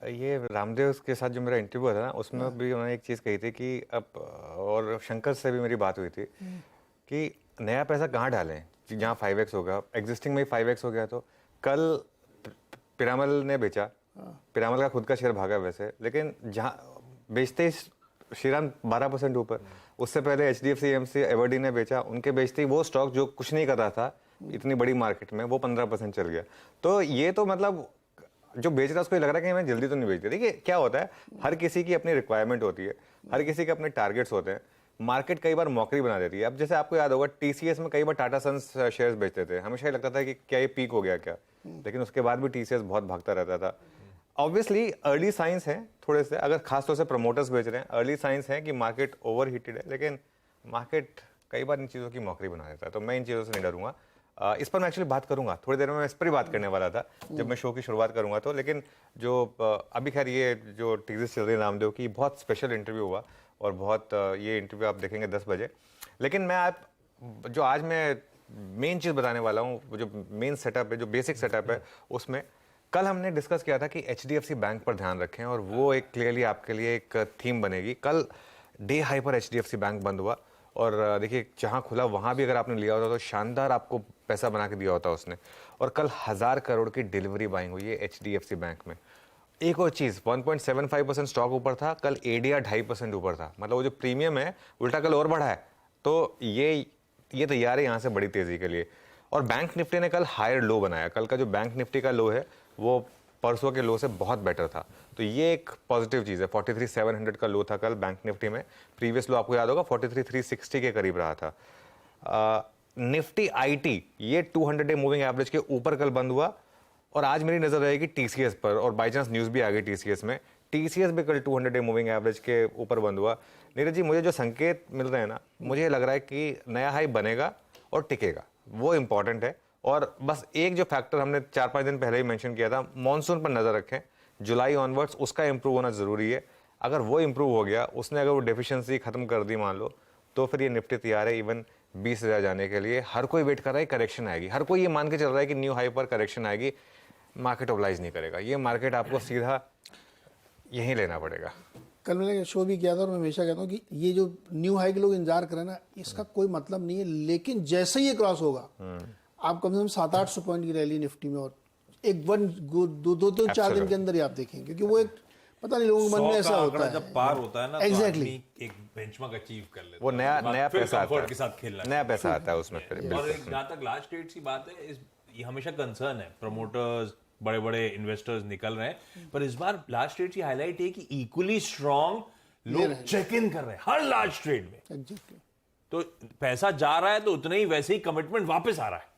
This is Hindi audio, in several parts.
ये रामदेव के साथ जो मेरा इंटरव्यू हुआ था ना, उसमें भी उन्होंने एक चीज़ कही थी कि अब, और शंकर से भी मेरी बात हुई थी कि नया पैसा कहाँ डालें कि जहाँ 5x होगा, एग्जिस्टिंग में ही 5x हो गया। तो कल पिरामल ने बेचा, पिरामल का खुद का शेयर भागा वैसे, लेकिन जहाँ बेचते ही श्रीराम 12% ऊपर। उससे पहले HDFC AMC एवर्डी ने बेचा, उनके बेचते ही वो स्टॉक जो कुछ नहीं कर रहा था इतनी बड़ी मार्केट में, वो 15% चल गया। तो ये तो मतलब जो बेच रहा है उसको ये लग रहा है कि मैं जल्दी तो नहीं बेचती। देखिए क्या होता है, हर किसी की अपनी रिक्वायरमेंट होती है, हर किसी के अपने टारगेट्स होते हैं। मार्केट कई बार मौकरी बना देती है। अब जैसे आपको याद होगा, TCS में कई बार टाटा सन्स शेयर्स बेचते थे, हमेशा ये लगता था कि क्या ये पीक हो गया क्या, लेकिन उसके बाद भी TCS बहुत भागता रहता था। ऑब्वियसली अर्ली साइंस है थोड़े से, अगर खासतौर से प्रमोटर्स बेच रहे हैं, अर्ली साइंस है कि मार्केट ओवर हीटेड है, लेकिन मार्केट कई बार इन चीज़ों की मौकरी बना देता है। तो मैं इन चीज़ों से नहीं डरूंगा। इस पर मैं एक्चुअली बात करूंगा थोड़ी देर में, मैं इस पर ही बात करने वाला था जब मैं शो की शुरुआत करूंगा तो। लेकिन जो अभी खैर ये जो टीजीएस चल रही है रामदेव की, बहुत स्पेशल इंटरव्यू हुआ और बहुत ये इंटरव्यू आप देखेंगे 10 बजे। लेकिन मैं आप जो आज मैं मेन चीज़ बताने वाला हूँ, जो मेन सेटअप है, जो बेसिक सेटअप है, उसमें कल हमने डिस्कस किया था कि HDFC बैंक पर ध्यान रखें, और वो एक क्लियरली आपके लिए एक थीम बनेगी। कल डे हाई पर HDFC बैंक बंद हुआ, और देखिए जहां खुला वहां भी अगर आपने लिया होता तो शानदार आपको पैसा बना के दिया होता उसने। और कल 1000 करोड़ की डिलीवरी बाइंग हुई है HDFC बैंक में। एक और चीज़, 1.75% स्टॉक ऊपर था कल, ADR 2.5% ऊपर था, मतलब वो जो प्रीमियम है उल्टा कल और बढ़ा है। तो ये तैयार है यहाँ से बड़ी तेज़ी के लिए। और बैंक निफ्टी ने कल हायर लो बनाया। कल का जो बैंक निफ्टी का लो है वो परसों के लो से बहुत बेटर था। तो ये एक पॉजिटिव चीज़ है। 43,700 का लो था कल बैंक निफ्टी में। प्रीवियस लो आपको याद होगा 43,360 के करीब रहा था। निफ्टी IT ये 200 डे मूविंग एवरेज के ऊपर कल बंद हुआ। और आज मेरी नजर रहेगी TCS पर, और बाई चांस न्यूज़ भी आ गई TCS में। TCS भी कल 200 डे मूविंग एवरेज के ऊपर बंद हुआ। नीरज जी, मुझे जो संकेत मिल रहे हैं ना, मुझे लग रहा है कि नया हाई बनेगा और टिकेगा, वो इंपॉर्टेंट है। और बस एक जो फैक्टर हमने 4-5 दिन पहले ही मेंशन किया था, मानसून पर नजर रखें, जुलाई ऑनवर्ड्स उसका इंप्रूव होना जरूरी है। अगर वो इंप्रूव हो गया, उसने अगर वो डेफिशिएंसी खत्म कर दी मान लो, तो फिर ये निफ्टी तैयार है इवन 20,000 जाने के लिए। हर कोई वेट कर रहा है करेक्शन आएगी, हर कोई ये मान के चल रहा है कि न्यू हाई पर करेक्शन आएगी। मार्केट ओबलाइज नहीं करेगा, ये मार्केट आपको सीधा यहीं लेना पड़ेगा। कल मैंने शो भी किया था और मैं हमेशा कहता हूँ कि ये जो न्यू हाई के लोग इंतजार कर रहे हैं ना, इसका कोई मतलब नहीं है। लेकिन जैसे ही ये क्रॉस होगा, आप कम से कम 700-800 पॉइंट की रैली निफ्टी में, और एक वन दो 4 दिन के अंदर ही आप देखेंगे, क्योंकि वो एक पता नहीं लोगों के मन में ऐसा होता है जब पार होता है ना, एग्जैक्टली तो एक बेंचमार्क अचीव कर लेता है, वो नया फिर पैसा आता कंफर्ट है, के साथ खेलना नया पैसा आता है उसमें फिर। और बिल्कुल। जहां तक लास्ट ट्रेड्स की बात है, ये हमेशा कंसर्न है, प्रमोटर्स बड़े बड़े इन्वेस्टर्स निकल रहे हैं, पर इस बार लास्ट ट्रेड की हाईलाइट है कि इक्वली स्ट्रांग लोग चेक इन कर रहे हैं हर लास्ट ट्रेड में। एग्जैक्टली। तो पैसा जा रहा है तो उतना ही वैसे ही कमिटमेंट वापस आ रहा है।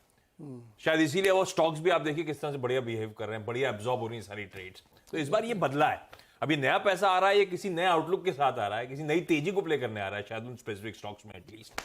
शायद इसीलिए वो स्टॉक्स भी आप देखिए किस तरह से बढ़िया बिहेव कर रहे हैं, बढ़िया एब्जॉर्ब हो रही है सारी ट्रेड्स। तो इस बार ये बदला है, अभी नया पैसा आ रहा है, ये किसी नए आउटलुक के साथ आ रहा है, किसी नई तेजी को प्ले करने आ रहा है, शायद उन स्पेसिफिक स्टॉक्स में एटलीस्ट।